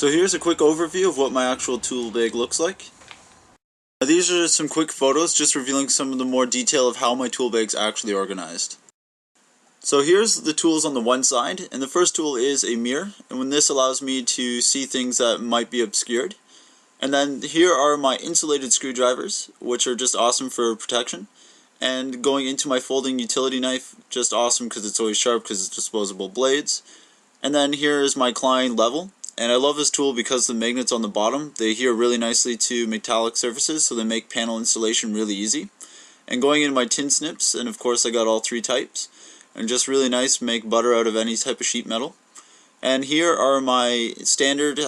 So here's a quick overview of what my actual tool bag looks like. Now these are some quick photos just revealing some of the more detail of how my tool bag's actually organized. So here's the tools on the one side, and the first tool is a mirror, and when this allows me to see things that might be obscured. And then here are my insulated screwdrivers, which are just awesome for protection. And going into my folding utility knife, just awesome because it's always sharp because it's disposable blades. And then here is my Klein level, and I love this tool because the magnets on the bottom, they adhere really nicely to metallic surfaces, so they make panel installation really easy. And going into my tin snips, and of course I got all three types, and just really nice, make butter out of any type of sheet metal. And here are my standard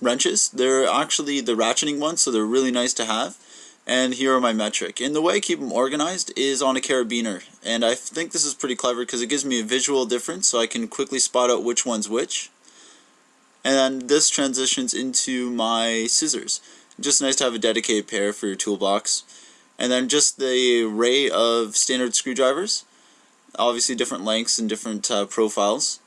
wrenches. They're actually the ratcheting ones, so they're really nice to have. And here are my metric. And the way I keep them organized is on a carabiner. And I think this is pretty clever because it gives me a visual difference so I can quickly spot out which one's which. And then this transitions into my scissors. Just nice to have a dedicated pair for your toolbox. And then just the array of standard screwdrivers. Obviously different lengths and different profiles.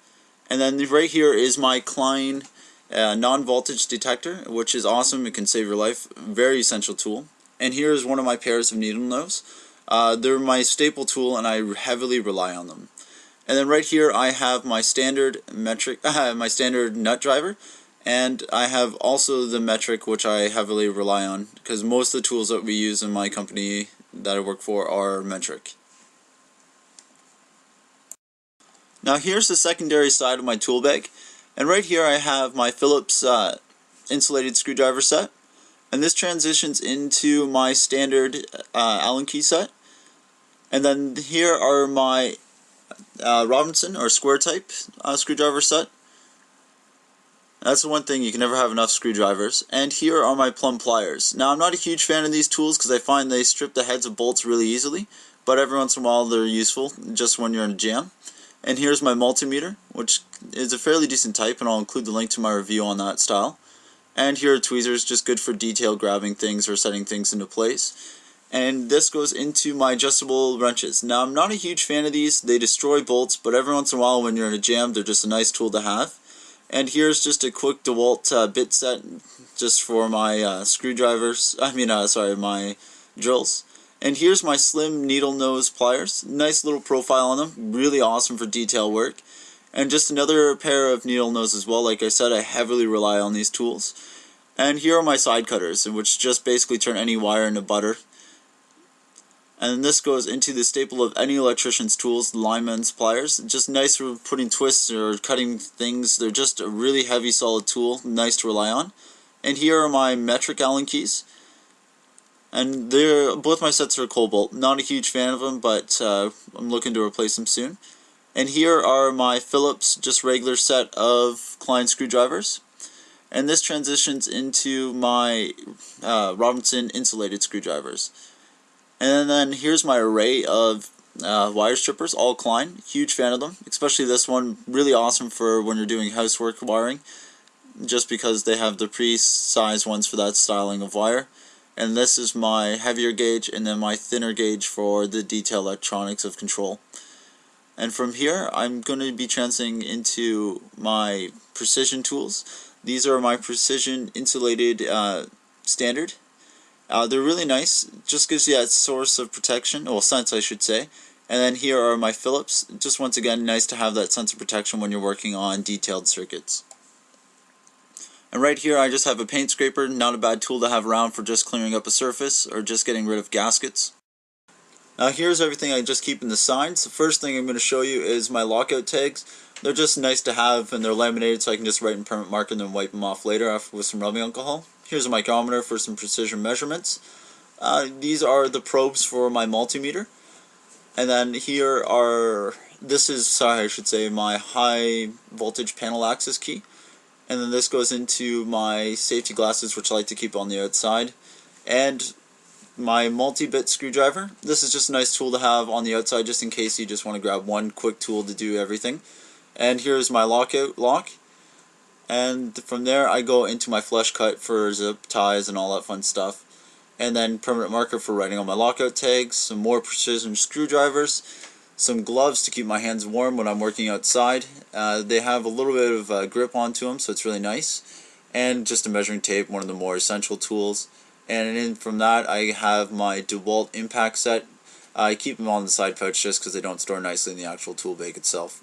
And then right here is my Klein non-voltage detector, which is awesome. It can save your life. Very essential tool. And here is one of my pairs of needle nose. They're my staple tool and I heavily rely on them. And then right here I have my standard metric, my standard nut driver, and I have also the metric, which I heavily rely on because most of the tools that we use in my company that I work for are metric. Now here's the secondary side of my tool bag, and right here I have my Phillips insulated screwdriver set. And this transitions into my standard Allen key set. And then here are my Robinson or square type screwdriver set. That's the one thing, you can never have enough screwdrivers. And here are my plumb pliers. Now I'm not a huge fan of these tools because I find they strip the heads of bolts really easily, but every once in a while they're useful just when you're in a jam. And here's my multimeter, which is a fairly decent type, and I'll include the link to my review on that style. And here are tweezers, just good for detail grabbing things or setting things into place. And this goes into my adjustable wrenches. Now I'm not a huge fan of these, they destroy bolts, but every once in a while when you're in a jam they're just a nice tool to have. And here's just a quick DeWalt bit set just for my screwdrivers, my drills. And here's my slim needle nose pliers, nice little profile on them, really awesome for detail work. And just another pair of needle nose as well. Like I said, I heavily rely on these tools. And here are my side cutters, which just basically turn any wire into butter. And this goes into the staple of any electrician's tools, the lineman's pliers. Just nice for putting twists or cutting things. They're just a really heavy, solid tool, nice to rely on. And here are my metric Allen keys. And both my sets are Cobalt. Not a huge fan of them, but I'm looking to replace them soon. And here are my Phillips, just regular set of Klein screwdrivers. And this transitions into my Robinson insulated screwdrivers. And then here's my array of wire strippers, all Klein. Huge fan of them, especially this one. Really awesome for when you're doing housework wiring, just because they have the pre-sized ones for that styling of wire. And this is my heavier gauge, and then my thinner gauge for the detail electronics of control. And from here, I'm going to be transitioning into my precision tools. These are my precision insulated standard. They're really nice. Just gives you that source of protection, well, sense I should say. And then here are my Phillips. Just once again, nice to have that sense of protection when you're working on detailed circuits. And right here, I just have a paint scraper. Not a bad tool to have around for just clearing up a surface or just getting rid of gaskets. Now here's everything I just keep in the sides. The first thing I'm going to show you is my lockout tags. They're just nice to have, and they're laminated so I can just write in permanent marker and then wipe them off later with some rubbing alcohol. Here's a micrometer for some precision measurements. These are the probes for my multimeter. And then here are, my high voltage panel access key. And then this goes into my safety glasses, which I like to keep on the outside. And my multi-bit screwdriver. This is just a nice tool to have on the outside just in case you just want to grab one quick tool to do everything. And here's my lockout lock. And from there I go into my flush cut for zip ties and all that fun stuff. And then permanent marker for writing on my lockout tags, some more precision screwdrivers, some gloves to keep my hands warm when I'm working outside. They have a little bit of grip onto them, so it's really nice. And just a measuring tape, one of the more essential tools. And in from that, I have my DeWalt impact set. I keep them on the side pouch just because they don't store nicely in the actual tool bag itself.